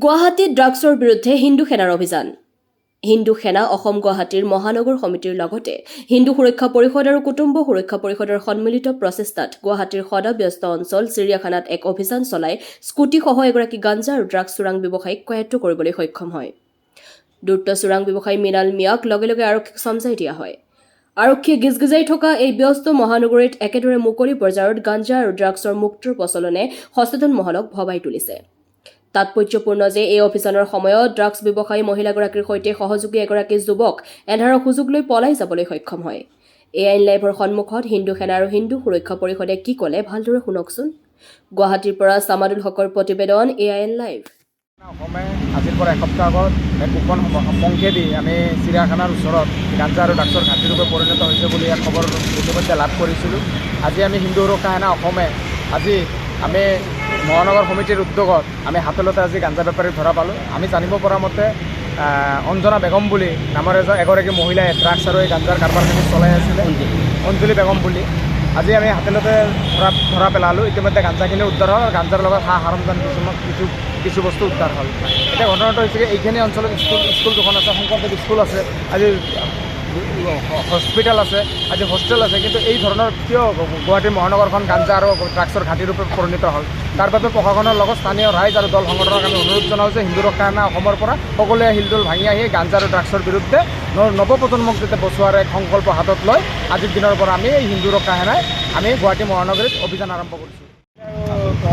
গুৱাহাটীত ড্ৰাগছৰ বিৰুদ্ধে হিন্দু সেনাৰ অভিযান। হিন্দু সেনা অসম গুৱাহাটীৰ মহানগৰ সমিতিৰ লগতে হিন্দু সুৰক্ষা পৰিষদ আৰু কুটুম্ব সুৰক্ষা পৰিষদৰ সন্মিলিত প্ৰচেষ্টাত গুৱাহাটীৰ সদাব্যস্ত অঞ্চল চিৰিয়াখানাত এক অভিযান চলাই স্কুটিসহ এগৰাকী গাঞ্জা আৰু ড্ৰাগছ চোৰাং ব্যৱসায়ীক কৰায়ত্ব কৰিবলৈ সক্ষম হয়। দুৰ্ত চোৰাং ব্যৱসায়ী মৃণাল মিয়াক লগে লগে আৰক্ষীক চমজাই দিয়া হয়। আৰক্ষীয়ে গিজগিজাই থকা এই ব্যস্ত মহানগৰীত একেদৰে মুকলি বজাৰত গাঞ্জা আৰু ড্ৰাগছৰ মুক্তৰ প্ৰচলনে সচেতন মহলক ভবাই তুলিছে। তাৎপৰ্যপূৰ্ণ যে এই অভিযানৰ সময়ত ড্ৰাগছ ব্যৱসায়ী মহিলাগৰাকীৰ সৈতে সহযোগী এগৰাকী যুৱক এন্ধাৰৰ সুযোগ লৈ পলাই যাবলৈ সক্ষম হয়। এআইন লাইভৰ সন্মুখত হিন্দু সেনা আৰু হিন্দু সুৰক্ষা পৰিষদে কি ক'লে ভালদৰে শুনকচোন। গুৱাহাটীৰ পৰা ছামাদুল হকৰ প্ৰতিবেদন এআইন লাইভ। অসমে আজিৰ পৰা এসপ্তাহ আগত এক গোপন সংকেদি আমি চিৰিয়াখানাৰ ওচৰত গাঞ্জা আৰু ড্ৰাগছৰ ঘাটিৰূপে পৰিণত হৈছে বুলি এক খবৰ ইতিমধ্যে লাভ কৰিছিলোঁ। আজি আমি হিন্দু সুৰক্ষা সেনা অসমে আমি মহানগৰ সমিতিৰ উদ্যোগত আমি হাতলতে আজি গাঞ্জা বেপাৰীক ধৰা পালোঁ। আমি জানিব পৰা মতে অঞ্জনা বেগম বুলি নামৰ এগৰাকী মহিলাই ড্ৰাগছ আৰু এই গাঞ্জাৰ কাৰবাৰখিনি চলাই আছিলে, অঞ্জলি বেগম বুলি। আজি আমি হাতলতে ধৰা পেলালোঁ। ইতিমধ্যে গাঞ্জাখিনি উদ্ধাৰ হ'ল আৰু গাঞ্জাৰ লগত সা সৰঞ্জাম কিছু বস্তু উদ্ধাৰ হ'ল। এতিয়া ঘটনাটো হৈছে যে এইখিনি অঞ্চলত স্কুল দুখন আছে, শংকৰদেৱ স্কুল আছে, আজি হস্পিটেল আছে, আজি হোষ্টেল আছে, কিন্তু এই ধৰণৰ কিয় গুৱাহাটী মহানগৰখন গাঞ্জা আৰু ড্ৰাগছৰ ঘাটিৰূপে পৰিণত হ'ল? তাৰ বাবে প্ৰশাসনৰ লগত স্থানীয় ৰাইজ আৰু দল সংগঠনক আমি অনুৰোধ জনাওঁ যে হিন্দু সুৰক্ষা সেনা অসমৰ পৰা সকলোৱে শিলডোল ভাঙি আহি গাঞ্জা আৰু ড্ৰাগছৰ বিৰুদ্ধে নৱপ্ৰজন্মক যাতে বচোৱাৰ এক সংকল্প হাতত লৈ আজিৰ দিনৰ পৰা আমি এই হিন্দু সুৰক্ষা সেনাই আমি গুৱাহাটী মহানগৰীত অভিযান আৰম্ভ কৰিছোঁ।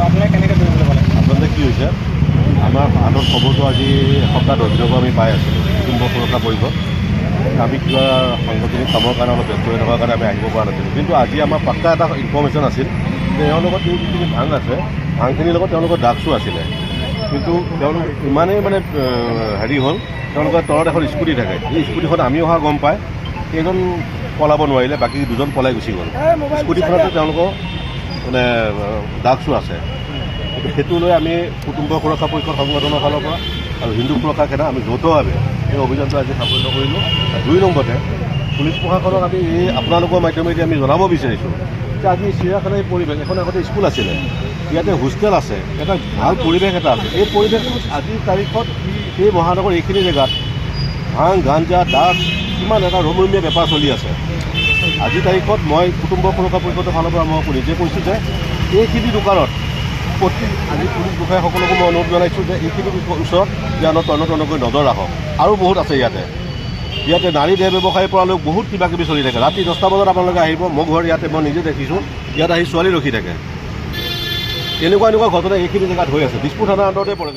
আপোনাক কেনেকৈ ধৰিবলৈ পালে? আচলতে কি হৈছে, আমাৰ হাতত খবৰটো আজি এসপ্তাহ 10 দিনৰ পৰা আমি পাই আছিলোঁ। কুটুম্ব সুৰক্ষা পৰিষদ আমি কিবা সাংগঠনিক কামৰ কাৰণে অলপ ব্যস্ত হৈ থকাৰ কাৰণে আমি আহিব পৰা নাছিলোঁ। কিন্তু আজি আমাৰ পাক্কা এটা ইনফৰ্মেশ্যন আছিল যে এওঁৰ লগত যিখিনি ভাং আছে, ভাংখিনিৰ লগত তেওঁলোকৰ ড্ৰাগছো আছিলে। কিন্তু তেওঁলোক ইমানেই হেৰি হ'ল, তেওঁলোকৰ তলত এখন স্কুটি থাকে। এই স্কুটিখন আমি অহা গম পাই কেইজন পলাব নোৱাৰিলে, বাকী দুজন পলাই গুচি গ'ল। স্কুটিখনতো তেওঁলোকৰ ড্ৰাগছো আছে। সেইটো লৈ আমি কুটুম্ব সুৰক্ষা পৰিষদ সংগঠনৰ ফালৰ পৰা আৰু হিন্দু সুৰক্ষা সেনা আমি যৌথভাৱে এই অভিযানটো আজি সাফল্য কৰিলোঁ। 2 নম্বৰতে পুলিচ প্ৰশাসনক আমি এই আপোনালোকৰ মাধ্যমেদি আমি জনাব বিচাৰিছোঁ যে আজি চিৰিয়াখানাৰ এই পৰিৱেশ, এখন আগতে স্কুল আছিলে, ইয়াতে হোষ্টেল আছে, এটা ভাল পৰিৱেশ এটা আছে। এই পৰিৱেশটো আজিৰ তাৰিখত এই মহানগৰ এইখিনি জেগাত ভাং, গাঞ্জা, ড্ৰাগছ কিমান এটা ৰমৰমীয়া বেপাৰ চলি আছে। আজিৰ তাৰিখত মই কুটুম্ব সুৰক্ষা পৰিষদৰ ফালৰ পৰা মই নিজে কৈছোঁ যে এইখিনি দোকানত আজি পুলিচ বিষয়াসকলকো মই অনুৰোধ জনাইছোঁ যে এইখিনি ওচৰত যেন তন্নতন্নকৈ নজৰ ৰাখক। আৰু বহুত আছে ইয়াতে নাৰী দেহ ব্যৱসায়ৰ পৰা লৈ বহুত কিবা কিবি চলি থাকে। ৰাতি 10টা বজাত আপোনালোকে আহিব, মোৰ ঘৰ ইয়াতে, মই নিজে দেখিছোঁ। ইয়াত আহি ছোৱালী ৰখি থাকে। এনেকুৱা ঘটনা এইখিনি জেগাত হৈ আছে। দিছপুৰ থানাৰ আণ্ডাৰতে পৰে।